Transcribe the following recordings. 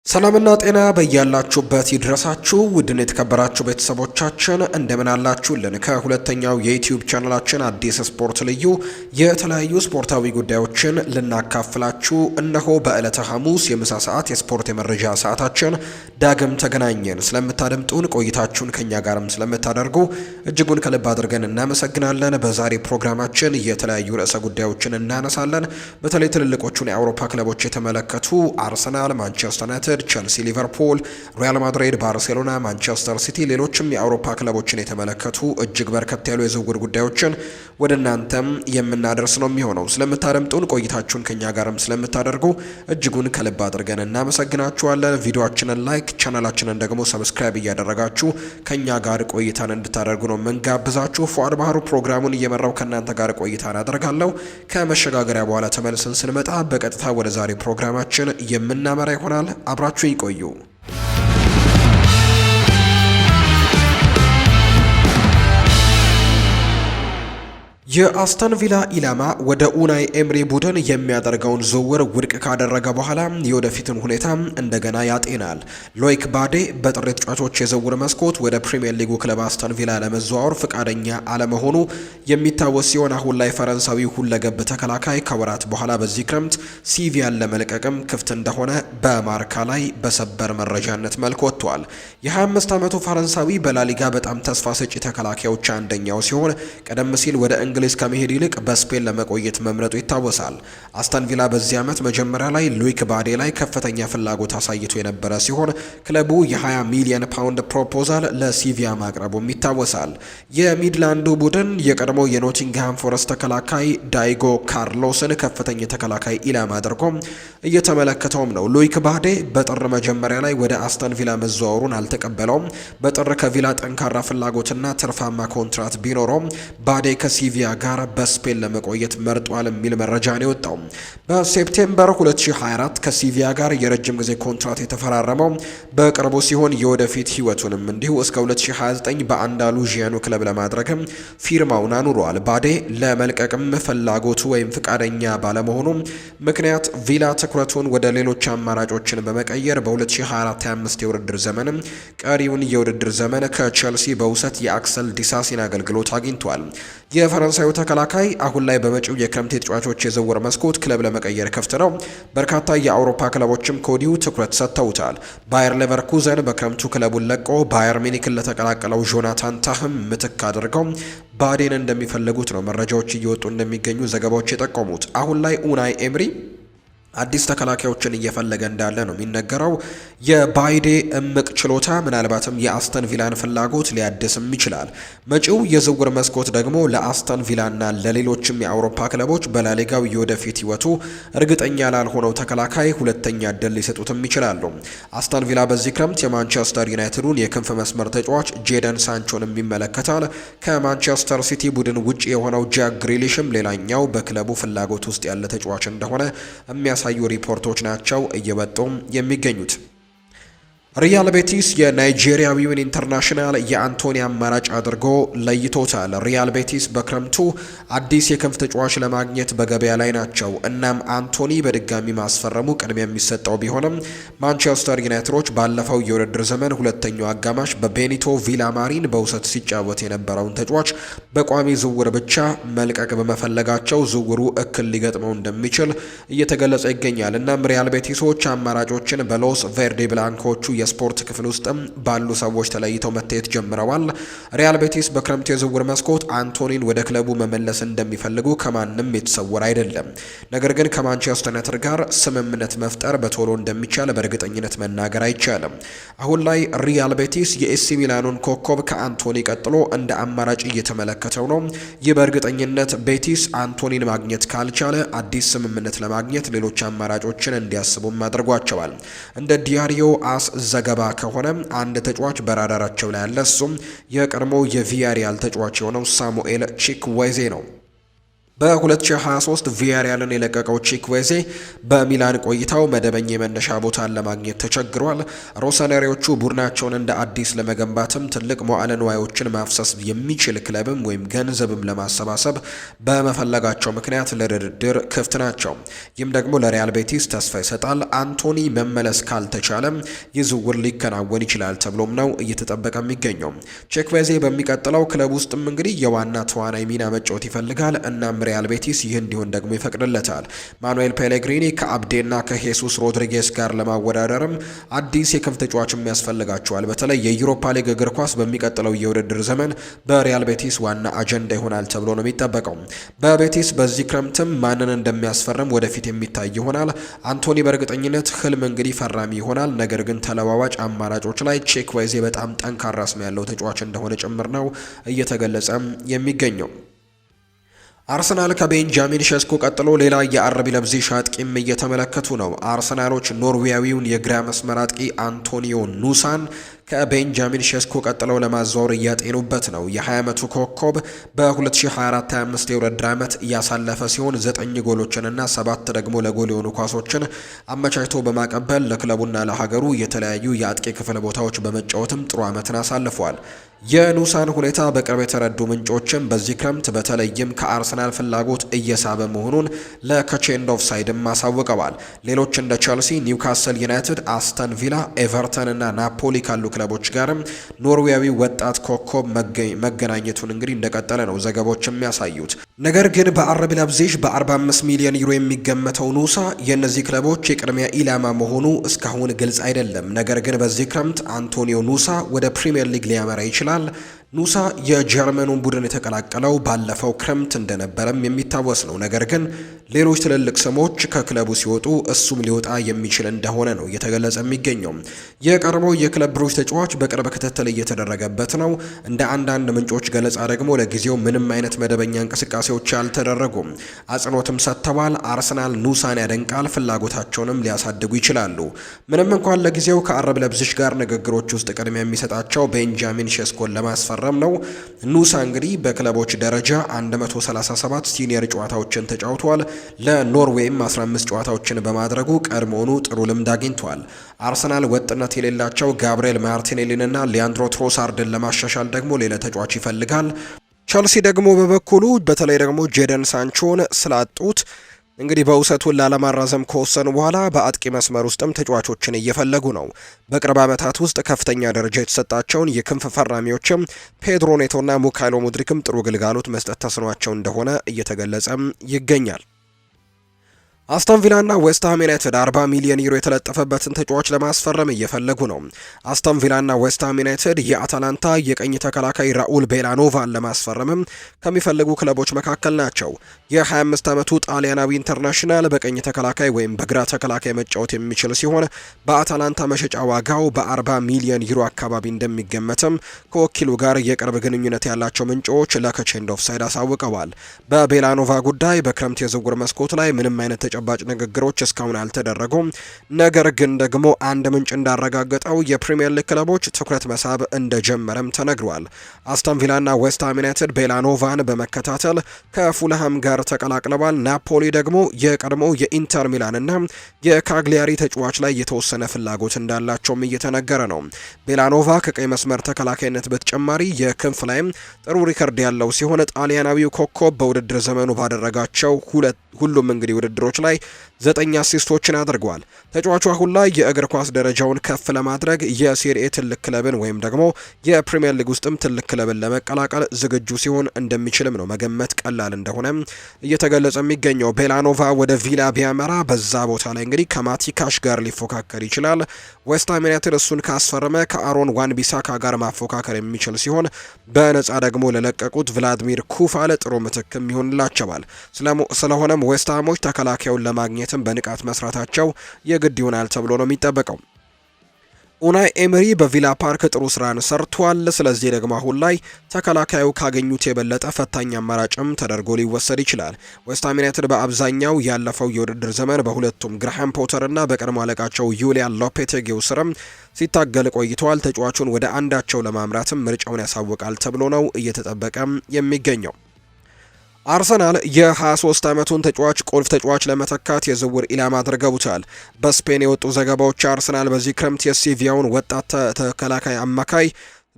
ሰላምና ጤና በያላችሁበት ይድረሳችሁ ውድን የተከበራችሁ ቤተሰቦቻችን እንደምን አላችሁልን? ከሁለተኛው የዩቲዩብ ቻናላችን አዲስ ስፖርት ልዩ የተለያዩ ስፖርታዊ ጉዳዮችን ልናካፍላችሁ እነሆ በዕለተ ሐሙስ የምሳ ሰዓት የስፖርት የመረጃ ሰዓታችን ዳግም ተገናኘን። ስለምታደምጡን ቆይታችሁን ከኛ ጋርም ስለምታደርጉ እጅጉን ከልብ አድርገን እናመሰግናለን። በዛሬ ፕሮግራማችን የተለያዩ ርዕሰ ጉዳዮችን እናነሳለን። በተለይ ትልልቆቹን የአውሮፓ ክለቦች የተመለከቱ አርሰናል፣ ማንቸስተር ዩናይትድ፣ ቸልሲ፣ ሊቨርፑል፣ ሪያል ማድሪድ፣ ባርሴሎና፣ ማንቸስተር ሲቲ ሌሎችም የአውሮፓ ክለቦችን የተመለከቱ እጅግ በርከት ያሉ የዝውውር ጉዳዮችን ወደ እናንተም የምናደርስ ነው የሚሆነው። ስለምታደምጡን ቆይታችሁን ከኛ ጋርም ስለምታደርጉ እጅጉን ከልብ አድርገን እናመሰግናችኋለን። ቪዲዮአችንን ላይክ፣ ቻናላችንን ደግሞ ሰብስክራይብ እያደረጋችሁ ከኛ ጋር ቆይታን እንድታደርጉ ነው መንጋብዛችሁ። ፉአድ ባህሩ ፕሮግራሙን እየመራው ከእናንተ ጋር ቆይታን አደርጋለሁ። ከመሸጋገሪያ በኋላ ተመልሰን ስንመጣ በቀጥታ ወደ ዛሬ ፕሮግራማችን የምናመራ ይሆናል። አብራችሁ ይቆዩ። የአስተን ቪላ ኢላማ ወደ ኡናይ ኤምሪ ቡድን የሚያደርገውን ዝውውር ውድቅ ካደረገ በኋላ የወደፊትን ሁኔታ እንደገና ያጤናል። ሎይክ ባዴ በጥር ተጫዋቾች የዝውውር መስኮት ወደ ፕሪሚየር ሊጉ ክለብ አስተን ቪላ ለመዘዋወር ፈቃደኛ አለመሆኑ የሚታወስ ሲሆን አሁን ላይ ፈረንሳዊ ሁለገብ ተከላካይ ከወራት በኋላ በዚህ ክረምት ሲቪያን ለመልቀቅም ክፍት እንደሆነ በማርካ ላይ በሰበር መረጃነት መልክ ወጥቷል። የ25 ዓመቱ ፈረንሳዊ በላሊጋ በጣም ተስፋ ሰጪ ተከላካዮች አንደኛው ሲሆን ቀደም ሲል ወደ እንግሊዝ ከመሄድ ይልቅ በስፔን ለመቆየት መምረጡ ይታወሳል። አስተን ቪላ በዚህ ዓመት መጀመሪያ ላይ ሉዊክ ባዴ ላይ ከፍተኛ ፍላጎት አሳይቶ የነበረ ሲሆን ክለቡ የ20 ሚሊዮን ፓውንድ ፕሮፖዛል ለሲቪያ ማቅረቡም ይታወሳል። የሚድላንዱ ቡድን የቀድሞ የኖቲንግሃም ፎረስት ተከላካይ ዳይጎ ካርሎስን ከፍተኛ ተከላካይ ኢላማ አድርጎ እየተመለከተውም ነው። ሉዊክ ባዴ በጥር መጀመሪያ ላይ ወደ አስተን ቪላ መዘዋወሩን አልተቀበለውም። በጥር ከቪላ ጠንካራ ፍላጎትና ትርፋማ ኮንትራት ቢኖረውም ባዴ ከሲቪያ ጋር በስፔን ለመቆየት መርጧል የሚል መረጃ ነው የወጣው። በሴፕቴምበር 2024 ከሲቪያ ጋር የረጅም ጊዜ ኮንትራት የተፈራረመው በቅርቡ ሲሆን የወደፊት ህይወቱንም እንዲሁ እስከ 2029 በአንዳሉዥያኑ ክለብ ለማድረግም ፊርማውን አኑሯል። ባዴ ለመልቀቅም ፍላጎቱ ወይም ፍቃደኛ ባለመሆኑ ምክንያት ቪላ ትኩረቱን ወደ ሌሎች አማራጮችን በመቀየር በ2024/25 የውድድር ዘመን ቀሪውን የውድድር ዘመን ከቼልሲ በውሰት የአክሰል ዲሳሲን አገልግሎት አግኝቷል። የፈረንሳዩ ተከላካይ አሁን ላይ በመጪው የክረምት ተጫዋቾች የዝውውር መስኮት ክለብ ለመቀየር ክፍት ነው። በርካታ የአውሮፓ ክለቦችም ከወዲሁ ትኩረት ሰጥተውታል። ባየር ሌቨርኩዘን በክረምቱ ክለቡን ለቆ ባየር ሚኒክን ለተቀላቀለው ጆናታን ታህም ምትክ አድርገው ባዴን እንደሚፈልጉት ነው መረጃዎች እየወጡ እንደሚገኙ ዘገባዎች የጠቆሙት። አሁን ላይ ኡናይ ኤምሪ አዲስ ተከላካዮችን እየፈለገ እንዳለ ነው የሚነገረው። የባይዴ እምቅ ችሎታ ምናልባትም የአስተን ቪላን ፍላጎት ሊያድስም ይችላል። መጪው የዝውውር መስኮት ደግሞ ለአስተን ቪላና ለሌሎችም የአውሮፓ ክለቦች በላሊጋው የወደፊት ህይወቱ እርግጠኛ ላልሆነው ተከላካይ ሁለተኛ እድል ሊሰጡትም ይችላሉ። አስተን ቪላ በዚህ ክረምት የማንቸስተር ዩናይትዱን የክንፍ መስመር ተጫዋች ጄደን ሳንቾንም ይመለከታል። ከማንቸስተር ሲቲ ቡድን ውጪ የሆነው ጃክ ግሪሊሽም ሌላኛው በክለቡ ፍላጎት ውስጥ ያለ ተጫዋች እንደሆነ የሚያሳዩ ሪፖርቶች ናቸው እየወጡ የሚገኙት። ሪያል ቤቲስ የናይጄሪያዊውን ኢንተርናሽናል የአንቶኒ አማራጭ አድርጎ ለይቶታል። ሪያል ቤቲስ በክረምቱ አዲስ የክንፍ ተጫዋች ለማግኘት በገበያ ላይ ናቸው። እናም አንቶኒ በድጋሚ ማስፈረሙ ቅድሚያ የሚሰጠው ቢሆንም ማንቸስተር ዩናይትዶች ባለፈው የውድድር ዘመን ሁለተኛው አጋማሽ በቤኒቶ ቪላማሪን በውሰት ሲጫወት የነበረውን ተጫዋች በቋሚ ዝውውር ብቻ መልቀቅ በመፈለጋቸው ዝውውሩ እክል ሊገጥመው እንደሚችል እየተገለጸ ይገኛል። እናም ሪያል ቤቲሶች አማራጮችን በሎስ ቬርዴ ብላንኮቹ የስፖርት ክፍል ውስጥም ባሉ ሰዎች ተለይተው መታየት ጀምረዋል። ሪያል ቤቲስ በክረምት የዝውውር መስኮት አንቶኒን ወደ ክለቡ መመለስ እንደሚፈልጉ ከማንም የተሰወረ አይደለም። ነገር ግን ከማንቸስተር ዩናይትድ ጋር ስምምነት መፍጠር በቶሎ እንደሚቻል በእርግጠኝነት መናገር አይቻልም። አሁን ላይ ሪያል ቤቲስ የኤሲ ሚላኑን ኮከብ ከአንቶኒ ቀጥሎ እንደ አማራጭ እየተመለከተው ነው። ይህ በእርግጠኝነት ቤቲስ አንቶኒን ማግኘት ካልቻለ አዲስ ስምምነት ለማግኘት ሌሎች አማራጮችን እንዲያስቡም አድርጓቸዋል። እንደ ዲያሪዮ አስ ዘገባ ከሆነ አንድ ተጫዋች በራዳራቸው ላይ ያለ እሱም የቀድሞ የቪያሪያል ተጫዋች የሆነው ሳሙኤል ቺክዌዜ ነው። በ2023 ቪያሪያልን የለቀቀው ቺክዌዜ በሚላን ቆይታው መደበኛ የመነሻ ቦታን ለማግኘት ተቸግሯል። ሮሰነሪዎቹ ቡድናቸውን እንደ አዲስ ለመገንባትም ትልቅ መዋዕለ ንዋዮችን ማፍሰስ የሚችል ክለብም ወይም ገንዘብም ለማሰባሰብ በመፈለጋቸው ምክንያት ለድርድር ክፍት ናቸው። ይህም ደግሞ ለሪያል ቤቲስ ተስፋ ይሰጣል። አንቶኒ መመለስ ካልተቻለም ይህ ዝውውር ሊከናወን ይችላል ተብሎም ነው እየተጠበቀ የሚገኘው። ቺክዌዜ በሚቀጥለው ክለብ ውስጥም እንግዲህ የዋና ተዋናይ ሚና መጫወት ይፈልጋል። እናም ሪያል ቤቲስ ይህ እንዲሆን ደግሞ ይፈቅድለታል። ማኑኤል ፔሌግሪኒ ከአብዴና ከሄሱስ ሮድሪጌስ ጋር ለማወዳደርም አዲስ የክንፍ ተጫዋችም ያስፈልጋቸዋል። በተለይ የዩሮፓ ሊግ እግር ኳስ በሚቀጥለው የውድድር ዘመን በሪያል ቤቲስ ዋና አጀንዳ ይሆናል ተብሎ ነው የሚጠበቀው። በቤቲስ በዚህ ክረምትም ማንን እንደሚያስፈርም ወደፊት የሚታይ ይሆናል። አንቶኒ በእርግጠኝነት ህልም እንግዲህ ፈራሚ ይሆናል። ነገር ግን ተለዋዋጭ አማራጮች ላይ ቺክዌዜ በጣም ጠንካራ ስም ያለው ተጫዋች እንደሆነ ጭምር ነው እየተገለጸ የሚገኘው። አርሰናል ከቤንጃሚን ሸስኮ ቀጥሎ ሌላ የአርቢ ለብዚሽ አጥቂም እየተመለከቱ ነው። አርሰናሎች ኖርዌያዊውን የግራ መስመር አጥቂ አንቶኒዮ ኑሳን ከቤንጃሚን ሸስኮ ቀጥለው ለማዛወር እያጤኑበት ነው። የ20 ዓመቱ ኮከብ በ2024-25 የውድድር ዓመት እያሳለፈ ሲሆን 9 ጎሎችንና 7 ደግሞ ለጎል የሆኑ ኳሶችን አመቻችቶ በማቀበል ለክለቡና ለሀገሩ የተለያዩ የአጥቂ ክፍል ቦታዎች በመጫወትም ጥሩ ዓመትን አሳልፏል። የኑሳን ሁኔታ በቅርብ የተረዱ ምንጮችም በዚህ ክረምት በተለይም ከአርሰናል ፍላጎት እየሳበ መሆኑን ለከቼንድ ኦፍ ሳይድም አሳውቀዋል። ሌሎች እንደ ቸልሲ፣ ኒውካስል ዩናይትድ፣ አስተን ቪላ፣ ኤቨርተን እና ናፖሊ ካሉ ክለቦች ጋርም ኖርዌያዊ ወጣት ኮከብ መገናኘቱን እንግዲህ እንደቀጠለ ነው ዘገባዎች የሚያሳዩት። ነገር ግን በአርቢ ላይፕዚግ በ45 ሚሊዮን ዩሮ የሚገመተው ኑሳ የእነዚህ ክለቦች የቅድሚያ ኢላማ መሆኑ እስካሁን ግልጽ አይደለም። ነገር ግን በዚህ ክረምት አንቶኒዮ ኑሳ ወደ ፕሪምየር ሊግ ሊያመራ ይችላል። ኑሳ የጀርመኑን ቡድን የተቀላቀለው ባለፈው ክረምት እንደነበረም የሚታወስ ነው። ነገር ግን ሌሎች ትልልቅ ስሞች ከክለቡ ሲወጡ እሱም ሊወጣ የሚችል እንደሆነ ነው እየተገለጸ የሚገኘው። የቀድሞው የክለብ ብሩጅ ተጫዋች በቅርብ ክትትል እየተደረገበት ነው። እንደ አንዳንድ ምንጮች ገለጻ ደግሞ ለጊዜው ምንም አይነት መደበኛ እንቅስቃሴዎች አልተደረጉም። አጽንኦትም ሰጥተዋል። አርሰናል ኑሳን ያደንቃል፣ ፍላጎታቸውንም ሊያሳድጉ ይችላሉ። ምንም እንኳን ለጊዜው ከአርቢ ላይፕዚግ ጋር ንግግሮች ውስጥ ቅድሚያ የሚሰጣቸው ቤንጃሚን ሼስኮን ለማስፈረም ነው። ኑሳ እንግዲህ በክለቦች ደረጃ 137 ሲኒየር ጨዋታዎችን ተጫውቷል። ለኖርዌይም 15 ጨዋታዎችን በማድረጉ ቀድሞውኑ ጥሩ ልምድ አግኝቷል። አርሰናል ወጥነት የሌላቸው ጋብሪኤል ማርቲኔሊንና ሊያንድሮ ትሮሳርድን ለማሻሻል ደግሞ ሌላ ተጫዋች ይፈልጋል። ቸልሲ ደግሞ በበኩሉ በተለይ ደግሞ ጄደን ሳንቾን ስላጡት እንግዲህ በውሰቱን ላለማራዘም ከወሰኑ በኋላ በአጥቂ መስመር ውስጥም ተጫዋቾችን እየፈለጉ ነው። በቅርብ ዓመታት ውስጥ ከፍተኛ ደረጃ የተሰጣቸውን የክንፍ ፈራሚዎችም ፔድሮ ኔቶና ሙካይሎ ሙድሪክም ጥሩ ግልጋሎት መስጠት ተስኗቸው እንደሆነ እየተገለጸም ይገኛል። አስተን ቪላና ዌስትሃም ዩናይትድ 40 ሚሊዮን ዩሮ የተለጠፈበትን ተጫዋች ለማስፈረም እየፈለጉ ነው። አስተን ቪላና ዌስትሃም ዩናይትድ የአታላንታ የቀኝ ተከላካይ ራኡል ቤላኖቫን ለማስፈረምም ከሚፈልጉ ክለቦች መካከል ናቸው። የ25 ዓመቱ ጣሊያናዊ ኢንተርናሽናል በቀኝ ተከላካይ ወይም በግራ ተከላካይ መጫወት የሚችል ሲሆን በአታላንታ መሸጫ ዋጋው በ40 ሚሊዮን ዩሮ አካባቢ እንደሚገመትም ከወኪሉ ጋር የቅርብ ግንኙነት ያላቸው ምንጮች ለከቼንድ ኦፍ ሳይድ አሳውቀዋል። በቤላኖቫ ጉዳይ በክረምት የዝውውር መስኮት ላይ ምንም አይነት ተጨባጭ ንግግሮች እስካሁን አልተደረጉም። ነገር ግን ደግሞ አንድ ምንጭ እንዳረጋገጠው የፕሪሚየር ሊግ ክለቦች ትኩረት መሳብ እንደጀመረም ተነግሯል። አስተን ቪላና ዌስትሃም ዩናይትድ ቤላኖቫን በመከታተል ከፉልሃም ጋር ተቀላቅለዋል። ናፖሊ ደግሞ የቀድሞው የኢንተር ሚላንና የካግሊያሪ ተጫዋች ላይ የተወሰነ ፍላጎት እንዳላቸውም እየተነገረ ነው። ቤላኖቫ ከቀይ መስመር ተከላካይነት በተጨማሪ የክንፍ ላይም ጥሩ ሪከርድ ያለው ሲሆን ጣሊያናዊው ኮከብ በውድድር ዘመኑ ባደረጋቸው ሁሉም እንግዲህ ውድድሮች ላይ 9 አሲስቶችን አድርጓል። ተጫዋቹ አሁን ላይ የእግር ኳስ ደረጃውን ከፍ ለማድረግ የሴሪኤ ትልቅ ክለብን ወይም ደግሞ የፕሪሚየር ሊግ ውስጥም ትልቅ ክለብን ለመቀላቀል ዝግጁ ሲሆን እንደሚችልም ነው መገመት ቀላል እንደሆነ እየተገለጸ የሚገኘው። ቤላኖቫ ወደ ቪላ ቢያመራ በዛ ቦታ ላይ እንግዲህ ከማቲካሽ ጋር ሊፎካከር ይችላል። ዌስትሃም ዩናይትድ እሱን ካስፈረመ ከአሮን ዋን ቢሳካ ጋር ማፎካከር የሚችል ሲሆን በነፃ ደግሞ ለለቀቁት ቭላድሚር ኩፋል ጥሩ ምትክም ይሆንላቸዋል። ስለሆነም ዌስትሃሞች ተከላካዩን ለማግኘትም በንቃት መስራታቸው የግድ ይሆናል ተብሎ ነው የሚጠበቀው። ኡናይ ኤምሪ በቪላ ፓርክ ጥሩ ስራን ሰርቷል። ስለዚህ ደግሞ አሁን ላይ ተከላካዩ ካገኙት የበለጠ ፈታኝ አማራጭም ተደርጎ ሊወሰድ ይችላል። ዌስትሃም ዩናይትድ በአብዛኛው ያለፈው የውድድር ዘመን በሁለቱም ግራሃም ፖተር እና በቀድሞ አለቃቸው ዩሊያን ሎፔቴጊው ስርም ሲታገል ቆይተዋል። ተጫዋቹን ወደ አንዳቸው ለማምራትም ምርጫውን ያሳውቃል ተብሎ ነው እየተጠበቀ የሚገኘው። አርሰናል የ23 ዓመቱን ተጫዋች ቁልፍ ተጫዋች ለመተካት የዝውውር ኢላማ አድርገውታል። በስፔን የወጡ ዘገባዎች አርሰናል በዚህ ክረምት የሲቪያውን ወጣት ተከላካይ አማካይ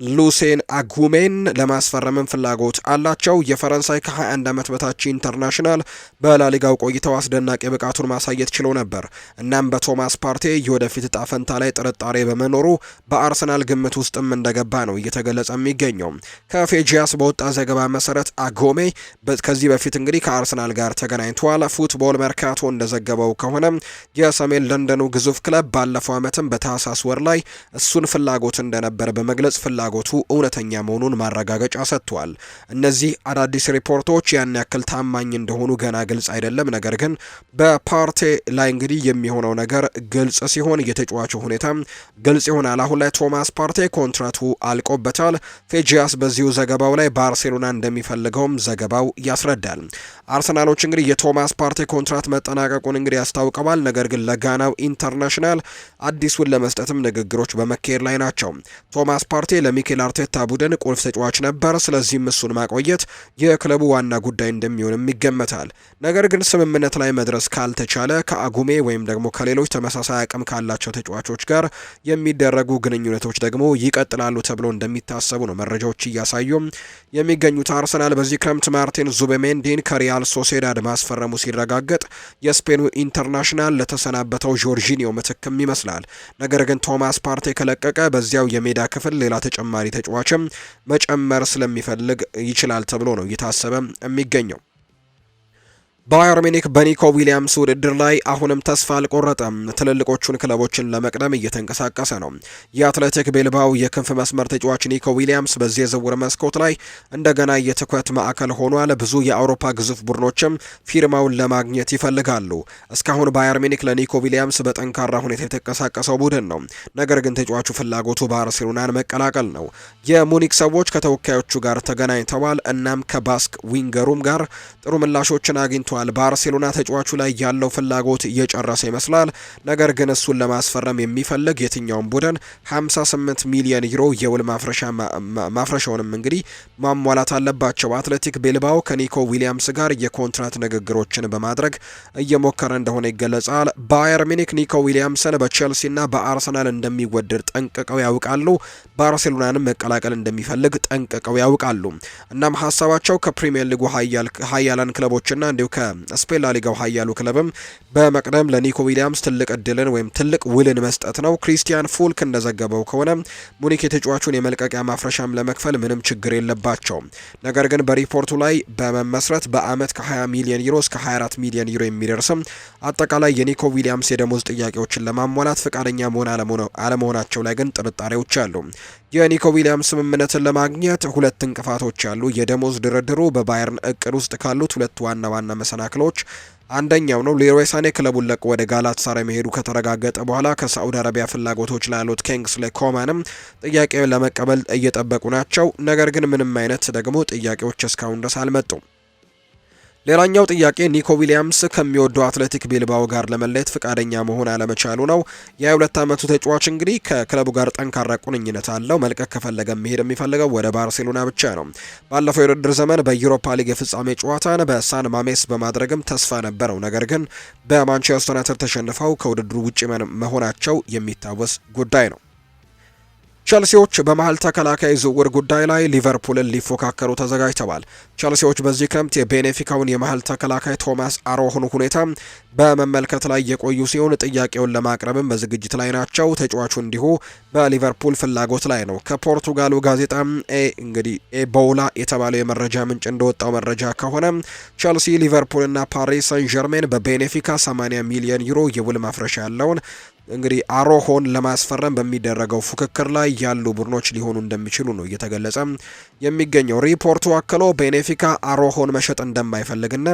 ሉሴን አጉሜን ለማስፈረምን ፍላጎት አላቸው። የፈረንሳይ ከ21 ዓመት በታች ኢንተርናሽናል በላሊጋው ቆይተው አስደናቂ ብቃቱን ማሳየት ችሎ ነበር። እናም በቶማስ ፓርቴ የወደፊት እጣ ፈንታ ላይ ጥርጣሬ በመኖሩ በአርሰናል ግምት ውስጥም እንደገባ ነው እየተገለጸ የሚገኘው። ከፌጂያስ በወጣ ዘገባ መሰረት አጎሜ ከዚህ በፊት እንግዲህ ከአርሰናል ጋር ተገናኝቷል። ፉትቦል መርካቶ እንደዘገበው ከሆነ የሰሜን ለንደኑ ግዙፍ ክለብ ባለፈው ዓመትም በታህሳስ ወር ላይ እሱን ፍላጎት እንደነበር በመግለጽ ፍላጎቱ እውነተኛ መሆኑን ማረጋገጫ ሰጥቷል። እነዚህ አዳዲስ ሪፖርቶች ያን ያክል ታማኝ እንደሆኑ ገና ግልጽ አይደለም። ነገር ግን በፓርቴ ላይ እንግዲህ የሚሆነው ነገር ግልጽ ሲሆን የተጫዋቹ ሁኔታ ግልጽ ይሆናል። አሁን ላይ ቶማስ ፓርቴ ኮንትራቱ አልቆበታል። ፌጂያስ በዚሁ ዘገባው ላይ ባርሴሎና እንደሚፈልገውም ዘገባው ያስረዳል። አርሰናሎች እንግዲህ የቶማስ ፓርቴ ኮንትራት መጠናቀቁን እንግዲህ ያስታውቀዋል። ነገር ግን ለጋናው ኢንተርናሽናል አዲሱን ለመስጠትም ንግግሮች በመካሄድ ላይ ናቸው። ቶማስ ፓርቴ ለሚኬል አርቴታ ቡድን ቁልፍ ተጫዋች ነበር። ስለዚህም እሱን ማቆየት የክለቡ ዋና ጉዳይ እንደሚሆንም ይገመታል። ነገር ግን ስምምነት ላይ መድረስ ካልተቻለ ከአጉሜ ወይም ደግሞ ከሌሎች ተመሳሳይ አቅም ካላቸው ተጫዋቾች ጋር የሚደረጉ ግንኙነቶች ደግሞ ይቀጥላሉ ተብሎ እንደሚታሰቡ ነው መረጃዎች እያሳዩ የሚገኙት። አርሰናል በዚህ ክረምት ማርቲን ዙቤሜንዲን ከሪያል ሶሴዳድ ማስፈረሙ ሲረጋገጥ የስፔኑ ኢንተርናሽናል ለተሰናበተው ጆርጂኒዮ ምትክም ይመስላል። ነገር ግን ቶማስ ፓርቴ ከለቀቀ በዚያው የሜዳ ክፍል ሌላ ተጨማሪ ተጫዋችም መጨመር ስለሚፈልግ ይችላል ተብሎ ነው እየታሰበ የሚገኘው። ባየር ሚኒክ በኒኮ ዊሊያምስ ውድድር ላይ አሁንም ተስፋ አልቆረጠም። ትልልቆቹን ክለቦችን ለመቅደም እየተንቀሳቀሰ ነው። የአትሌቲክ ቤልባው የክንፍ መስመር ተጫዋች ኒኮ ዊሊያምስ በዚህ የዝውውር መስኮት ላይ እንደገና የትኩረት ማዕከል ሆኗል። ብዙ የአውሮፓ ግዙፍ ቡድኖችም ፊርማውን ለማግኘት ይፈልጋሉ። እስካሁን ባየር ሚኒክ ለኒኮ ዊሊያምስ በጠንካራ ሁኔታ የተንቀሳቀሰው ቡድን ነው። ነገር ግን ተጫዋቹ ፍላጎቱ ባርሴሎናን መቀላቀል ነው። የሙኒክ ሰዎች ከተወካዮቹ ጋር ተገናኝተዋል። እናም ከባስክ ዊንገሩም ጋር ጥሩ ምላሾችን አግኝተዋል። ባርሴሎና ተጫዋቹ ላይ ያለው ፍላጎት እየጨረሰ ይመስላል። ነገር ግን እሱን ለማስፈረም የሚፈልግ የትኛውም ቡድን 58 ሚሊዮን ዩሮ የውል ማፍረሻውንም እንግዲህ ማሟላት አለባቸው። አትሌቲክ ቤልባኦ ከኒኮ ዊሊያምስ ጋር የኮንትራት ንግግሮችን በማድረግ እየሞከረ እንደሆነ ይገለጻል። ባየር ሚኒክ ኒኮ ዊሊያምስን በቼልሲና በአርሰናል እንደሚወደድ ጠንቅቀው ያውቃሉ። ባርሴሎናንም መቀላቀል እንደሚፈልግ ጠንቅቀው ያውቃሉ። እናም ሀሳባቸው ከፕሪሚየር ሊጉ ሀያላን ክለቦችና እንዲሁ ከስፔን ላሊጋው ሀያሉ ክለብም በመቅደም ለኒኮ ዊሊያምስ ትልቅ እድልን ወይም ትልቅ ውልን መስጠት ነው። ክሪስቲያን ፉልክ እንደዘገበው ከሆነ ሙኒክ የተጫዋቹን የመልቀቂያ ማፍረሻም ለመክፈል ምንም ችግር የለባቸውም። ነገር ግን በሪፖርቱ ላይ በመመስረት በአመት ከ20 ሚሊዮን ዩሮ እስከ 24 ሚሊዮን ዩሮ የሚደርስም አጠቃላይ የኒኮ ዊሊያምስ የደሞዝ ጥያቄዎችን ለማሟላት ፈቃደኛ መሆን አለመሆናቸው ላይ ግን ጥርጣሬዎች አሉ። የኒኮ ዊሊያምስ ስምምነትን ለማግኘት ሁለት እንቅፋቶች አሉ። የደሞዝ ድርድሩ በባየርን እቅድ ውስጥ ካሉት ሁለት ዋና መሰናክሎች አንደኛው ነው። ሌሮይ ሳኔ ክለቡን ለቆ ወደ ጋላታሳራይ መሄዱ ከተረጋገጠ በኋላ ከሳዑዲ አረቢያ ፍላጎቶች ላይ ያሉት ኪንግስሌ ኮማንም ጥያቄውን ለመቀበል እየጠበቁ ናቸው። ነገር ግን ምንም አይነት ደግሞ ጥያቄዎች እስካሁን ድረስ አልመጡም። ሌላኛው ጥያቄ ኒኮ ዊሊያምስ ከሚወደው አትሌቲክ ቤልባኦ ጋር ለመለየት ፍቃደኛ መሆን አለመቻሉ ነው። የ22 ዓመቱ ተጫዋች እንግዲህ ከክለቡ ጋር ጠንካራ ቁርኝነት አለው። መልቀቅ ከፈለገ መሄድ የሚፈልገው ወደ ባርሴሎና ብቻ ነው። ባለፈው የውድድር ዘመን በዩሮፓ ሊግ የፍጻሜ ጨዋታን በሳን ማሜስ በማድረግም ተስፋ ነበረው። ነገር ግን በማንቸስተር ዩናይትድ ተሸንፈው ከውድድሩ ውጪ መሆናቸው የሚታወስ ጉዳይ ነው። ቸልሲዎች በመሃል ተከላካይ ዝውውር ጉዳይ ላይ ሊቨርፑልን ሊፎካከሩ ተዘጋጅተዋል። ቸልሲዎች በዚህ ክረምት የቤኔፊካውን የመሃል ተከላካይ ቶማስ አሮህን ሁኔታ በመመልከት ላይ የቆዩ ሲሆን ጥያቄውን ለማቅረብም በዝግጅት ላይ ናቸው። ተጫዋቹ እንዲሁ በሊቨርፑል ፍላጎት ላይ ነው። ከፖርቱጋሉ ጋዜጣ እንግዲህ ኤቦላ የተባለው የመረጃ ምንጭ እንደወጣው መረጃ ከሆነ ቸልሲ፣ ሊቨርፑልና ፓሪስ ሰን ዠርሜን በቤኔፊካ 80 ሚሊዮን ዩሮ የውል ማፍረሻ ያለውን እንግዲህ አሮሆን ለማስፈረም በሚደረገው ፉክክር ላይ ያሉ ቡድኖች ሊሆኑ እንደሚችሉ ነው እየተገለጸ የሚገኘው። ሪፖርቱ አክሎ ቤኔፊካ አሮሆን መሸጥ እንደማይፈልግና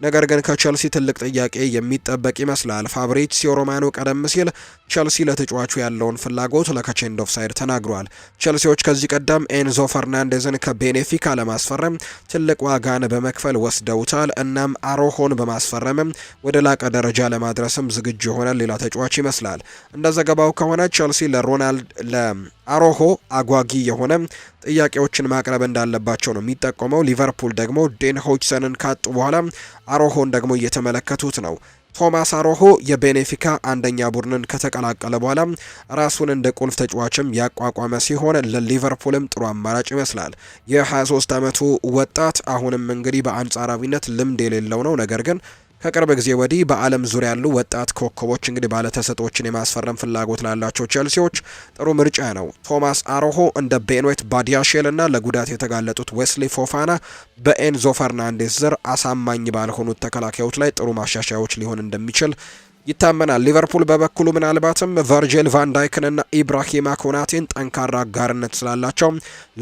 ነገር ግን ከቸልሲ ትልቅ ጥያቄ የሚጠበቅ ይመስላል። ፋብሪዚዮ ሮማኖ ቀደም ሲል ቸልሲ ለተጫዋቹ ያለውን ፍላጎት ለካቼንድ ኦፍሳይድ ተናግሯል። ቸልሲዎች ከዚህ ቀደም ኤንዞ ፈርናንዴዝን ከቤኔፊካ ለማስፈረም ትልቅ ዋጋን በመክፈል ወስደውታል። እናም አሮሆን በማስፈረምም ወደ ላቀ ደረጃ ለማድረስም ዝግጁ የሆነ ሌላ ተጫዋች ይመስላል። እንደ ዘገባው ከሆነ ቸልሲ ለአሮሆ አጓጊ የሆነ ጥያቄዎችን ማቅረብ እንዳለባቸው ነው የሚጠቆመው። ሊቨርፑል ደግሞ ዴን ሆችሰንን ካጡ በኋላ አሮሆን ደግሞ እየተመለከቱት ነው። ቶማስ አሮሆ የቤኔፊካ አንደኛ ቡድንን ከተቀላቀለ በኋላ ራሱን እንደ ቁልፍ ተጫዋችም ያቋቋመ ሲሆን ለሊቨርፑልም ጥሩ አማራጭ ይመስላል። የ23 ዓመቱ ወጣት አሁንም እንግዲህ በአንጻራዊነት ልምድ የሌለው ነው። ነገር ግን ከቅርብ ጊዜ ወዲህ በዓለም ዙሪያ ያሉ ወጣት ኮከቦች እንግዲህ ባለተሰጦችን የማስፈረም ፍላጎት ላላቸው ቼልሲዎች ጥሩ ምርጫ ነው። ቶማስ አሮሆ እንደ ቤንዌት ባዲያሼል እና ለጉዳት የተጋለጡት ዌስሊ ፎፋና በኤንዞ ፈርናንዴስ ዘር አሳማኝ ባልሆኑት ተከላካዮች ላይ ጥሩ ማሻሻያዎች ሊሆን እንደሚችል ይታመናል። ሊቨርፑል በበኩሉ ምናልባትም ቨርጂል ቫን ዳይክንና ኢብራሂማ ኮናቴን ጠንካራ አጋርነት ስላላቸው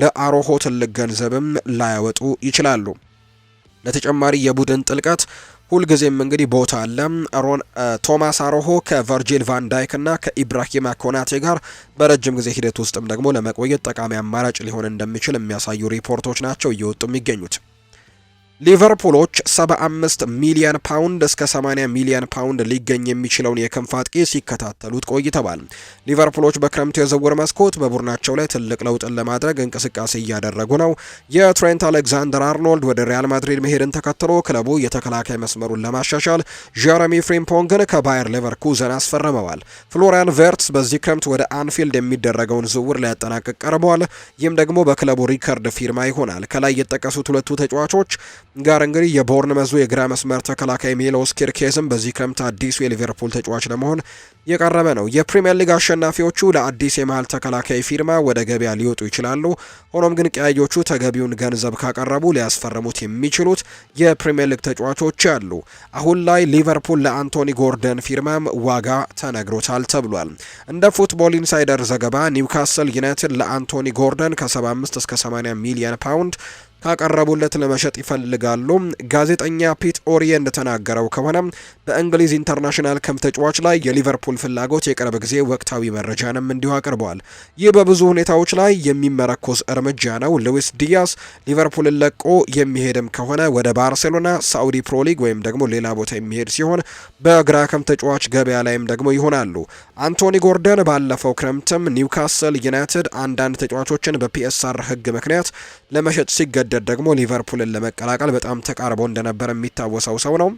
ለአሮሆ ትልቅ ገንዘብም ላያወጡ ይችላሉ። ለተጨማሪ የቡድን ጥልቀት ሁልጊዜም እንግዲህ ቦታ አለ። ቶማስ አሮሆ ከቨርጂል ቫን ዳይክ እና ከኢብራሂማ ኮናቴ ጋር በረጅም ጊዜ ሂደት ውስጥም ደግሞ ለመቆየት ጠቃሚ አማራጭ ሊሆን እንደሚችል የሚያሳዩ ሪፖርቶች ናቸው እየወጡ የሚገኙት። ሊቨርፑሎች 75 ሚሊዮን ፓውንድ እስከ 80 ሚሊዮን ፓውንድ ሊገኝ የሚችለውን የክንፍ አጥቂ ሲከታተሉት ቆይተዋል። ሊቨርፑሎች በክረምቱ የዝውውር መስኮት በቡድናቸው ላይ ትልቅ ለውጥን ለማድረግ እንቅስቃሴ እያደረጉ ነው። የትሬንት አሌክዛንደር አርኖልድ ወደ ሪያል ማድሪድ መሄድን ተከትሎ ክለቡ የተከላካይ መስመሩን ለማሻሻል ጀረሚ ፍሪምፖንግን ከባየር ሌቨርኩዘን አስፈርመዋል። ፍሎሪያን ቨርትስ በዚህ ክረምት ወደ አንፊልድ የሚደረገውን ዝውውር ሊያጠናቅቅ ቀርበዋል። ይህም ደግሞ በክለቡ ሪከርድ ፊርማ ይሆናል። ከላይ የተጠቀሱት ሁለቱ ተጫዋቾች ጋር እንግዲህ የቦርንመዙ የግራ መስመር ተከላካይ ሚሎስ ኪርኬዝም በዚህ ክረምት አዲሱ የሊቨርፑል ተጫዋች ለመሆን የቀረበ ነው። የፕሪሚየር ሊግ አሸናፊዎቹ ለአዲስ የመሃል ተከላካይ ፊርማ ወደ ገበያ ሊወጡ ይችላሉ። ሆኖም ግን ቀያዮቹ ተገቢውን ገንዘብ ካቀረቡ ሊያስፈርሙት የሚችሉት የፕሪሚየር ሊግ ተጫዋቾች አሉ። አሁን ላይ ሊቨርፑል ለአንቶኒ ጎርደን ፊርማም ዋጋ ተነግሮታል ተብሏል። እንደ ፉትቦል ኢንሳይደር ዘገባ ኒውካስል ዩናይትድ ለአንቶኒ ጎርደን ከ75 እስከ 80 ሚሊዮን ፓውንድ ካቀረቡለት ለመሸጥ ይፈልጋሉ። ጋዜጠኛ ፒት ኦሪየ እንደተናገረው ከሆነ በእንግሊዝ ኢንተርናሽናል ክንፍ ተጫዋች ላይ የሊቨርፑል ፍላጎት የቅርብ ጊዜ ወቅታዊ መረጃንም እንዲሁ አቅርበዋል። ይህ በብዙ ሁኔታዎች ላይ የሚመረኮዝ እርምጃ ነው። ሉዊስ ዲያስ ሊቨርፑልን ለቆ የሚሄድም ከሆነ ወደ ባርሴሎና፣ ሳዑዲ ፕሮ ሊግ ወይም ደግሞ ሌላ ቦታ የሚሄድ ሲሆን በግራ ክንፍ ተጫዋች ገበያ ላይም ደግሞ ይሆናሉ። አንቶኒ ጎርደን ባለፈው ክረምትም ኒውካስል ዩናይትድ አንዳንድ ተጫዋቾችን በፒኤስአር ሕግ ምክንያት ለመሸጥ ሲገደድ ደግሞ ሊቨርፑልን ለመቀላቀል በጣም ተቃርቦ እንደነበር የሚታወሰው ሰው ነው።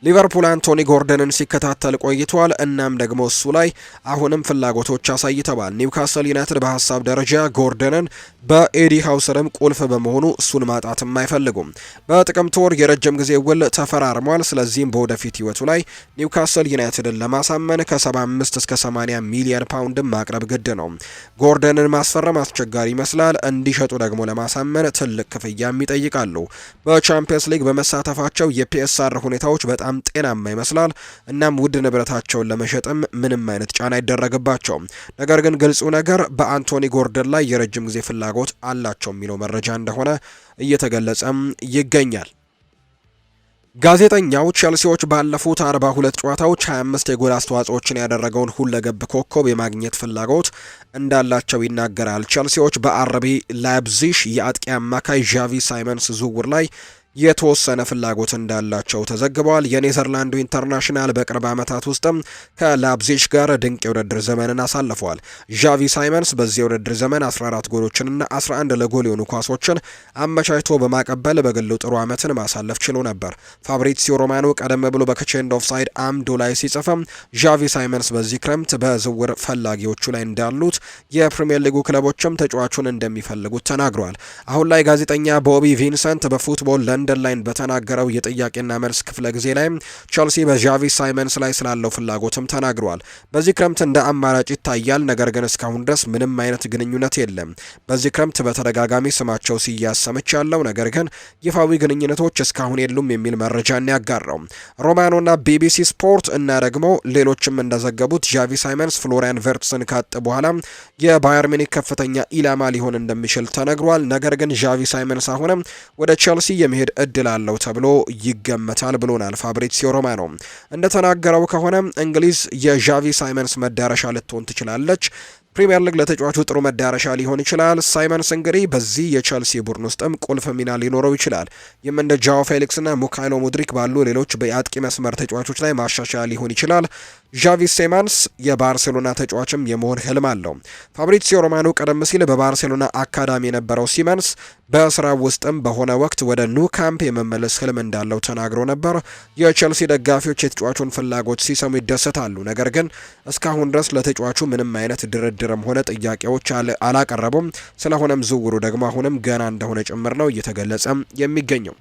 ሊቨርፑል አንቶኒ ጎርደንን ሲከታተል ቆይቷል። እናም ደግሞ እሱ ላይ አሁንም ፍላጎቶች አሳይተዋል። ኒውካስል ዩናይትድ በሀሳብ ደረጃ ጎርደንን በኤዲ ሃውሰርም ቁልፍ በመሆኑ እሱን ማጣትም አይፈልጉም። በጥቅምት ወር የረጅም ጊዜ ውል ተፈራርሟል። ስለዚህም በወደፊት ህይወቱ ላይ ኒውካስል ዩናይትድን ለማሳመን ከ75 እስከ 80 ሚሊዮን ፓውንድን ማቅረብ ግድ ነው። ጎርደንን ማስፈረም አስቸጋሪ ይመስላል። እንዲሸጡ ደግሞ ለማሳመን ትልቅ ክፍያም ይጠይቃሉ። በቻምፒየንስ ሊግ በመሳተፋቸው የፒኤስአር ሁኔታዎች በጣም ጤናማ ይመስላል። እናም ውድ ንብረታቸውን ለመሸጥም ምንም አይነት ጫና አይደረግባቸውም። ነገር ግን ግልጹ ነገር በአንቶኒ ጎርደን ላይ የረጅም ጊዜ ፍላጎት አላቸው የሚለው መረጃ እንደሆነ እየተገለጸም ይገኛል። ጋዜጠኛው ቼልሲዎች ባለፉት 42 ጨዋታዎች 25 የጎል አስተዋጽኦችን ያደረገውን ሁለገብ ኮከብ የማግኘት ፍላጎት እንዳላቸው ይናገራል። ቼልሲዎች በአርቢ ላይፕዚግ የአጥቂ አማካይ ዣቪ ሳይመንስ ዝውውር ላይ የተወሰነ ፍላጎት እንዳላቸው ተዘግበዋል። የኔዘርላንዱ ኢንተርናሽናል በቅርብ ዓመታት ውስጥም ከላይፕዚግ ጋር ድንቅ የውድድር ዘመንን አሳልፈዋል። ዣቪ ሳይመንስ በዚህ የውድድር ዘመን 14 ጎሎችንና 11 ለጎል የሆኑ ኳሶችን አመቻችቶ በማቀበል በግሉ ጥሩ ዓመትን ማሳለፍ ችሎ ነበር። ፋብሪዚዮ ሮማኖ ቀደም ብሎ በቼንድ ኦፍ ሳይድ አምዱ ላይ ሲጽፍም ዣቪ ሳይመንስ በዚህ ክረምት በዝውውር ፈላጊዎቹ ላይ እንዳሉት የፕሪሚየር ሊጉ ክለቦችም ተጫዋቹን እንደሚፈልጉት ተናግረዋል። አሁን ላይ ጋዜጠኛ ቦቢ ቪንሰንት በፉትቦል ለንደን ላይን በተናገረው የጥያቄና መልስ ክፍለ ጊዜ ላይ ቸልሲ በዣቪ ሳይመንስ ላይ ስላለው ፍላጎትም ተናግሯል። በዚህ ክረምት እንደ አማራጭ ይታያል፣ ነገር ግን እስካሁን ድረስ ምንም አይነት ግንኙነት የለም። በዚህ ክረምት በተደጋጋሚ ስማቸው ሲያሰምች ያለው ነገር ግን ይፋዊ ግንኙነቶች እስካሁን የሉም የሚል መረጃን ያጋራው ሮማኖና ቢቢሲ ስፖርት እና ደግሞ ሌሎችም እንደዘገቡት ዣቪ ሳይመንስ ፍሎሪያን ቨርትስን ካጥ በኋላ የባየር ሚኒክ ከፍተኛ ኢላማ ሊሆን እንደሚችል ተነግሯል። ነገር ግን ዣቪ ሳይመንስ አሁንም ወደ ቸልሲ የመሄድ እድል አለው ተብሎ ይገመታል ብሎናል ፋብሪዚዮ ሮማኖ። እንደተናገረው ከሆነ እንግሊዝ የዣቪ ሳይመንስ መዳረሻ ልትሆን ትችላለች። ፕሪሚየር ሊግ ለተጫዋቹ ጥሩ መዳረሻ ሊሆን ይችላል። ሳይመንስ እንግዲህ በዚህ የቸልሲ ቡድን ውስጥም ቁልፍ ሚና ሊኖረው ይችላል። ይህም እንደ ጃኦ ፌሊክስና ሙካይሎ ሙድሪክ ባሉ ሌሎች በአጥቂ መስመር ተጫዋቾች ላይ ማሻሻያ ሊሆን ይችላል። ዣቪ ሲማንስ የባርሴሎና ተጫዋችም የመሆን ህልም አለው። ፋብሪዚዮ ሮማኖ ቀደም ሲል በባርሴሎና አካዳሚ የነበረው ሲማንስ በስራው ውስጥም በሆነ ወቅት ወደ ኑ ካምፕ የመመለስ ህልም እንዳለው ተናግሮ ነበር። የቼልሲ ደጋፊዎች የተጫዋቹን ፍላጎት ሲሰሙ ይደሰታሉ፣ ነገር ግን እስካሁን ድረስ ለተጫዋቹ ምንም አይነት ድርድርም ሆነ ጥያቄዎች አላቀረቡም። ስለሆነም ዝውውሩ ደግሞ አሁንም ገና እንደሆነ ጭምር ነው እየተገለጸ የሚገኘው።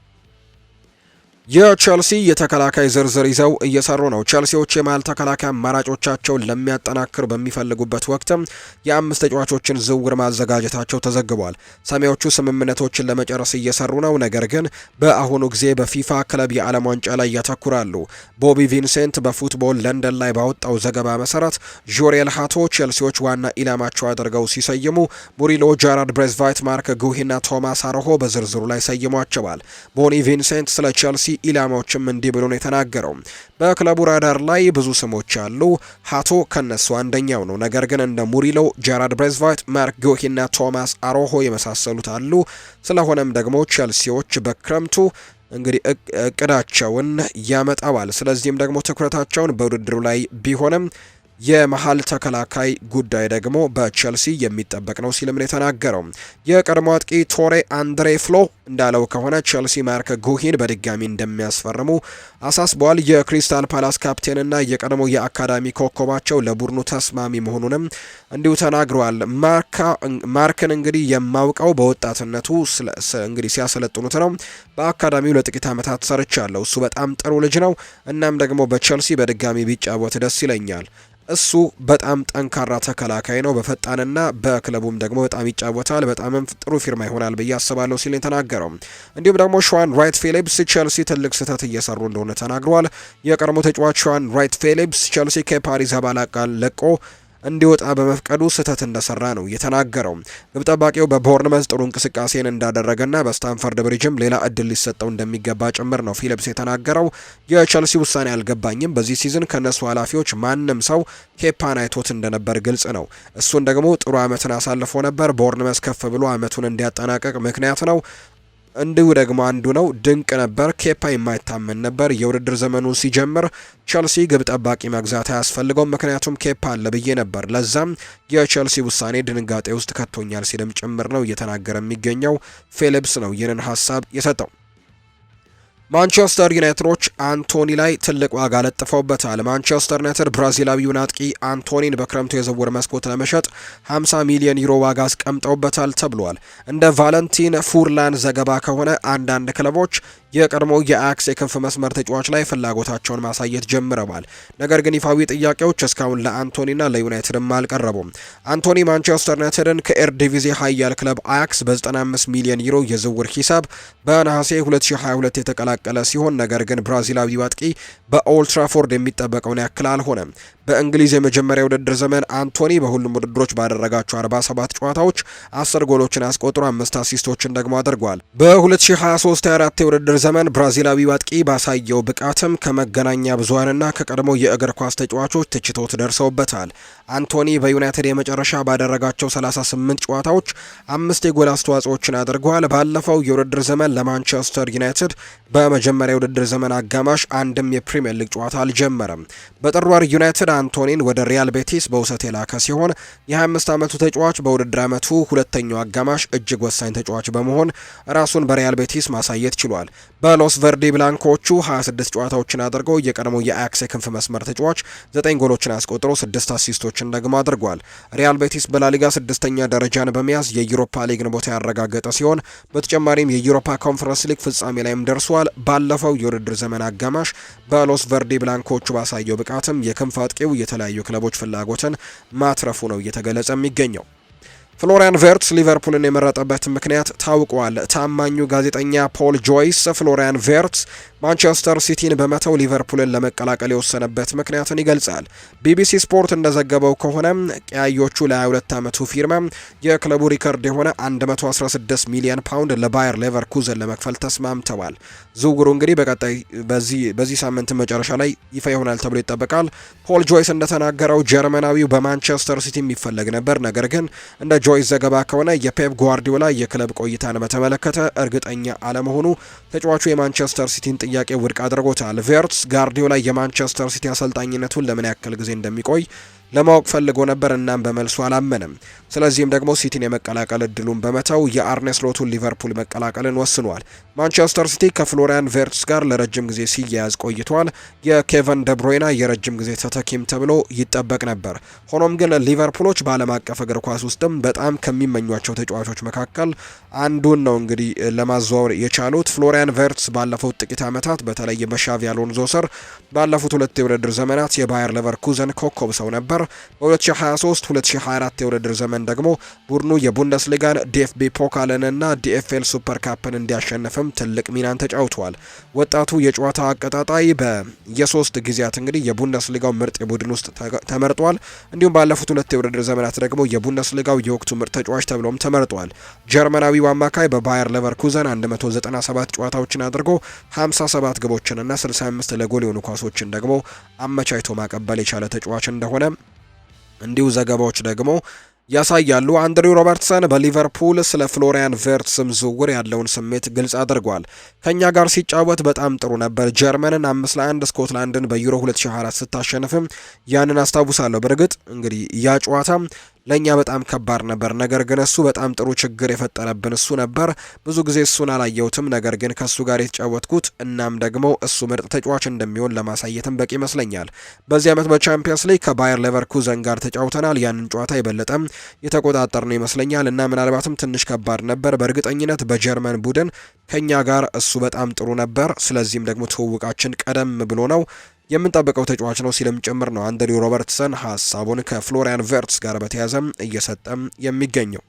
የቼልሲ የተከላካይ ዝርዝር ይዘው እየሰሩ ነው። ቼልሲዎች የመሃል ተከላካይ አማራጮቻቸውን ለሚያጠናክር በሚፈልጉበት ወቅትም የአምስት ተጫዋቾችን ዝውውር ማዘጋጀታቸው ተዘግቧል። ሰማያዊዎቹ ስምምነቶችን ለመጨረስ እየሰሩ ነው፣ ነገር ግን በአሁኑ ጊዜ በፊፋ ክለብ የዓለም ዋንጫ ላይ ያተኩራሉ። ቦቢ ቪንሴንት በፉትቦል ለንደን ላይ ባወጣው ዘገባ መሰረት ጆሬል ሃቶ ቼልሲዎች ዋና ኢላማቸው አድርገው ሲሰይሙ ሙሪሎ፣ ጃራርድ ብሬዝቫይት፣ ማርክ ጉሂና ቶማስ አሮሆ በዝርዝሩ ላይ ሰይሟቸዋል። ቦኒ ቪንሴንት ስለ ቼልሲ ኢላማዎችም እንዲህ ብሎ ነው የተናገረው። በክለቡ ራዳር ላይ ብዙ ስሞች አሉ፣ ሃቶ ከነሱ አንደኛው ነው። ነገር ግን እንደ ሙሪሎ፣ ጀራርድ ብሬዝቫይት፣ ማርክ ጎሂና ቶማስ አሮሆ የመሳሰሉት አሉ። ስለሆነም ደግሞ ቼልሲዎች በክረምቱ እንግዲህ እቅዳቸውን ያመጣዋል። ስለዚህም ደግሞ ትኩረታቸውን በውድድሩ ላይ ቢሆንም የመሃል ተከላካይ ጉዳይ ደግሞ በቼልሲ የሚጠበቅ ነው ሲልም ነው የተናገረው። የቀድሞ አጥቂ ቶሬ አንድሬ ፍሎ እንዳለው ከሆነ ቼልሲ ማርክ ጉሂን በድጋሚ እንደሚያስፈርሙ አሳስበዋል። የክሪስታል ፓላስ ካፕቴንና የቀድሞ የአካዳሚ ኮከባቸው ለቡድኑ ተስማሚ መሆኑንም እንዲሁ ተናግረዋል። ማርክን እንግዲህ የማውቀው በወጣትነቱ እንግዲህ ሲያሰለጥኑት ነው። በአካዳሚው ለጥቂት ዓመታት ሰርቻለሁ። እሱ በጣም ጥሩ ልጅ ነው። እናም ደግሞ በቼልሲ በድጋሚ ቢጫወት ደስ ይለኛል። እሱ በጣም ጠንካራ ተከላካይ ነው። በፈጣንና በክለቡም ደግሞ በጣም ይጫወታል። በጣምም ጥሩ ፊርማ ይሆናል ብዬ አስባለሁ ሲል የተናገረው። እንዲሁም ደግሞ ሸዋን ራይት ፊሊፕስ ቼልሲ ትልቅ ስህተት እየሰሩ እንደሆነ ተናግሯል። የቀድሞ ተጫዋች ሸዋን ራይት ፊሊፕስ ቼልሲ ከፓሪስ አባላት ጋር ለቆ እንዲወጣ በመፍቀዱ ስህተት እንደሰራ ነው የተናገረው። ግብ ጠባቂው በቦርንመዝ ጥሩ እንቅስቃሴን እንዳደረገና በስታንፈርድ ብሪጅም ሌላ እድል ሊሰጠው እንደሚገባ ጭምር ነው ፊሊፕስ የተናገረው። የቼልሲ ውሳኔ አልገባኝም። በዚህ ሲዝን ከነሱ ኃላፊዎች ማንም ሰው ኬፓን አይቶት እንደነበር ግልጽ ነው። እሱን ደግሞ ጥሩ ዓመትን አሳልፎ ነበር። ቦርንመዝ ከፍ ብሎ ዓመቱን እንዲያጠናቀቅ ምክንያት ነው። እንዲሁ ደግሞ አንዱ ነው። ድንቅ ነበር። ኬፓ የማይታመን ነበር። የውድድር ዘመኑ ሲጀምር ቼልሲ ግብ ጠባቂ መግዛት አያስፈልገውም፣ ምክንያቱም ኬፓ አለ ብዬ ነበር። ለዛም የቼልሲ ውሳኔ ድንጋጤ ውስጥ ከቶኛል ሲልም ጭምር ነው እየተናገረ የሚገኘው። ፊሊፕስ ነው ይህንን ሀሳብ የሰጠው። ማንቸስተር ዩናይትዶች አንቶኒ ላይ ትልቅ ዋጋ ለጥፈውበታል። ማንቸስተር ዩናይትድ ብራዚላዊውን አጥቂ አንቶኒን በክረምቱ የዝውውር መስኮት ለመሸጥ 50 ሚሊዮን ዩሮ ዋጋ አስቀምጠውበታል ተብሏል። እንደ ቫለንቲን ፉርላን ዘገባ ከሆነ አንዳንድ ክለቦች የቀድሞው የአያክስ የክንፍ መስመር ተጫዋች ላይ ፍላጎታቸውን ማሳየት ጀምረዋል። ነገር ግን ይፋዊ ጥያቄዎች እስካሁን ለአንቶኒና ለዩናይትድም አልቀረቡም። አንቶኒ ማንቸስተር ዩናይትድን ከኤርዲቪዜ ኃያል ክለብ አያክስ በ95 ሚሊዮን ዩሮ የዝውውር ሂሳብ በነሐሴ 2022 የተቀላቀለ ሲሆን ነገር ግን ብራዚላዊው አጥቂ በኦልትራፎርድ የሚጠበቀውን ያክል አልሆነም። በእንግሊዝ የመጀመሪያ ውድድር ዘመን አንቶኒ በሁሉም ውድድሮች ባደረጋቸው 47 ጨዋታዎች 10 ጎሎችን አስቆጥሮ 5 አሲስቶችን ደግሞ አድርጓል። በ2023/24 የውድድር ዘመን ብራዚላዊው አጥቂ ባሳየው ብቃትም ከመገናኛ ብዙሃንና ከቀድሞ የእግር ኳስ ተጫዋቾች ትችቶች ደርሰውበታል። አንቶኒ በዩናይትድ የመጨረሻ ባደረጋቸው 38 ጨዋታዎች 5 የጎል አስተዋጽኦችን አድርጓል። ባለፈው የውድድር ዘመን ለማንቸስተር ዩናይትድ በመጀመሪያ የውድድር ዘመን አጋማሽ አንድም የፕሪሚየር ሊግ ጨዋታ አልጀመረም። በጥር ወር ዩናይትድ አንቶኒን ወደ ሪያል ቤቲስ በውሰት የላከ ሲሆን የ25 ዓመቱ ተጫዋች በውድድር ዓመቱ ሁለተኛው አጋማሽ እጅግ ወሳኝ ተጫዋች በመሆን ራሱን በሪያል ቤቲስ ማሳየት ችሏል። በሎስ ቨርዲ ብላንኮቹ 26 ጨዋታዎችን አድርገው የቀድሞው የአያክስ የክንፍ መስመር ተጫዋች 9 ጎሎችን አስቆጥሮ 6 አሲስቶችን ደግሞ አድርጓል። ሪያል ቤቲስ በላሊጋ 6ኛ ደረጃን በመያዝ የዩሮፓ ሊግን ቦታ ያረጋገጠ ሲሆን በተጨማሪም የዩሮፓ ኮንፈረንስ ሊግ ፍጻሜ ላይም ደርሷል። ባለፈው የውድድር ዘመን አጋማሽ በሎስ ቨርዲ ብላንኮቹ ባሳየው ብቃትም የክንፍ አጥቂው የተለያዩ ክለቦች ፍላጎትን ማትረፉ ነው እየተገለጸ የሚገኘው። ፍሎሪያን ቬርትስ ሊቨርፑልን የመረጠበት ምክንያት ታውቋል። ታማኙ ጋዜጠኛ ፖል ጆይስ ፍሎሪያን ቬርትስ ማንቸስተር ሲቲን በመተው ሊቨርፑልን ለመቀላቀል የወሰነበት ምክንያትን ይገልጻል። ቢቢሲ ስፖርት እንደዘገበው ከሆነ ቀያዮቹ ለ22 ዓመቱ ፊርማ የክለቡ ሪከርድ የሆነ 116 ሚሊዮን ፓውንድ ለባየር ሌቨርኩዘን ለመክፈል ተስማምተዋል። ዝውውሩ እንግዲህ በቀጣይ በዚህ ሳምንት መጨረሻ ላይ ይፋ ይሆናል ተብሎ ይጠበቃል። ፖል ጆይስ እንደተናገረው ጀርመናዊው በማንቸስተር ሲቲ የሚፈለግ ነበር። ነገር ግን እንደ ጆይስ ዘገባ ከሆነ የፔፕ ጓርዲዮላ የክለብ ቆይታን በተመለከተ እርግጠኛ አለመሆኑ ተጫዋቹ የማንቸስተር ሲቲን ጥያቄ ውድቅ አድርጎታል። ቬርትስ ጋርዲዮላ የማንቸስተር ሲቲ አሰልጣኝነቱን ለምን ያክል ጊዜ እንደሚቆይ ለማወቅ ፈልጎ ነበር፣ እናም በመልሱ አላመነም። ስለዚህም ደግሞ ሲቲን የመቀላቀል እድሉን በመተው የአርኔ ስሎቱን ሊቨርፑል መቀላቀልን ወስኗል። ማንቸስተር ሲቲ ከፍሎሪያን ቬርትስ ጋር ለረጅም ጊዜ ሲያያዝ ቆይቷል። የኬቨን ደብሮይና የረጅም ጊዜ ተተኪም ተብሎ ይጠበቅ ነበር። ሆኖም ግን ሊቨርፑሎች በዓለም አቀፍ እግር ኳስ ውስጥም በጣም ከሚመኟቸው ተጫዋቾች መካከል አንዱን ነው እንግዲህ ለማዘዋወር የቻሉት። ፍሎሪያን ቬርትስ ባለፉት ጥቂት ዓመታት በተለይ በሻቪ አሎንዞ ስር ባለፉት 2 የውድድር ዘመናት የባየር ሌቨርኩዘን ኮከብ ሰው ነበር። በ2023-2024 የውድድር ዘመን ደግሞ ቡድኑ የቡንደስሊጋን ዲኤፍቢ ፖካልንና ዲኤፍኤል ሱፐር ካፕን እንዲያሸንፍም ትልቅ ሚናን ተጫውቷል። ወጣቱ የጨዋታ አቀጣጣይ በየሶስት ጊዜያት እንግዲህ የቡንደስሊጋው ምርጥ የቡድን ውስጥ ተመርጧል። እንዲሁም ባለፉት 2 የውድድር ዘመናት ደግሞ የቡንደስሊጋው የወቅቱ ምርጥ ተጫዋች ተብሎም ተመርጧል። ጀርመናዊው አማካይ በባየር ሌቨርኩዘን 197 ጨዋታዎችን አድርጎ 57 ግቦችንና 65 ለጎል የሆኑ ኳሶችን ደግሞ አመቻችቶ ማቀበል የቻለ ተጫዋች እንደሆነ እንዲሁ ዘገባዎች ደግሞ ያሳያሉ። አንድሪው ሮበርትሰን በሊቨርፑል ስለ ፍሎሪያን ቬርትስም ዝውውር ያለውን ስሜት ግልጽ አድርጓል። ከኛ ጋር ሲጫወት በጣም ጥሩ ነበር። ጀርመንን 5-1 ስኮትላንድን በዩሮ 2024 ስታሸንፍም ያንን አስታውሳለሁ። በእርግጥ እንግዲህ ያ ጨዋታ ለኛ በጣም ከባድ ነበር፣ ነገር ግን እሱ በጣም ጥሩ ችግር የፈጠረብን እሱ ነበር። ብዙ ጊዜ እሱን አላየሁትም፣ ነገር ግን ከሱ ጋር የተጫወትኩት እናም ደግሞ እሱ ምርጥ ተጫዋች እንደሚሆን ለማሳየትም በቂ ይመስለኛል። በዚህ ዓመት በቻምፒየንስ ሊግ ከባየር ሌቨርኩዘን ጋር ተጫውተናል። ያንን ጨዋታ የበለጠም የተቆጣጠርነው ይመስለኛል እና ምናልባትም ትንሽ ከባድ ነበር። በእርግጠኝነት በጀርመን ቡድን ከኛ ጋር እሱ በጣም ጥሩ ነበር። ስለዚህም ደግሞ ትውውቃችን ቀደም ብሎ ነው የምንጠብቀው ተጫዋች ነው ሲልም ጭምር ነው አንድሪው ሮበርትሰን ሀሳቡን ከፍሎሪያን ቬርትስ ጋር በተያዘም እየሰጠም የሚገኘው።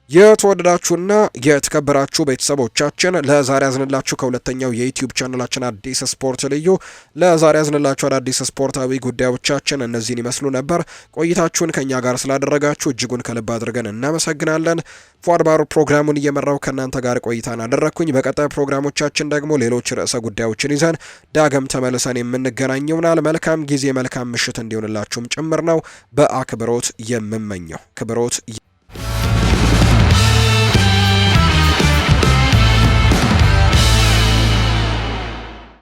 የተወደዳችሁና የተከበራችሁ ቤተሰቦቻችን ለዛሬ ያዝንላችሁ ከሁለተኛው የዩቲዩብ ቻናላችን አዲስ ስፖርት ልዩ ለዛሬ ያዝንላችሁ አዳዲስ ስፖርታዊ ጉዳዮቻችን እነዚህን ይመስሉ ነበር። ቆይታችሁን ከኛ ጋር ስላደረጋችሁ እጅጉን ከልብ አድርገን እናመሰግናለን። ፏድባሩ ፕሮግራሙን እየመራው ከእናንተ ጋር ቆይታን አደረግኩኝ። በቀጣይ ፕሮግራሞቻችን ደግሞ ሌሎች ርዕሰ ጉዳዮችን ይዘን ዳግም ተመልሰን የምንገናኝ ይሆናል። መልካም ጊዜ፣ መልካም ምሽት እንዲሆንላችሁም ጭምር ነው በአክብሮት የምመኘው። ክብሮት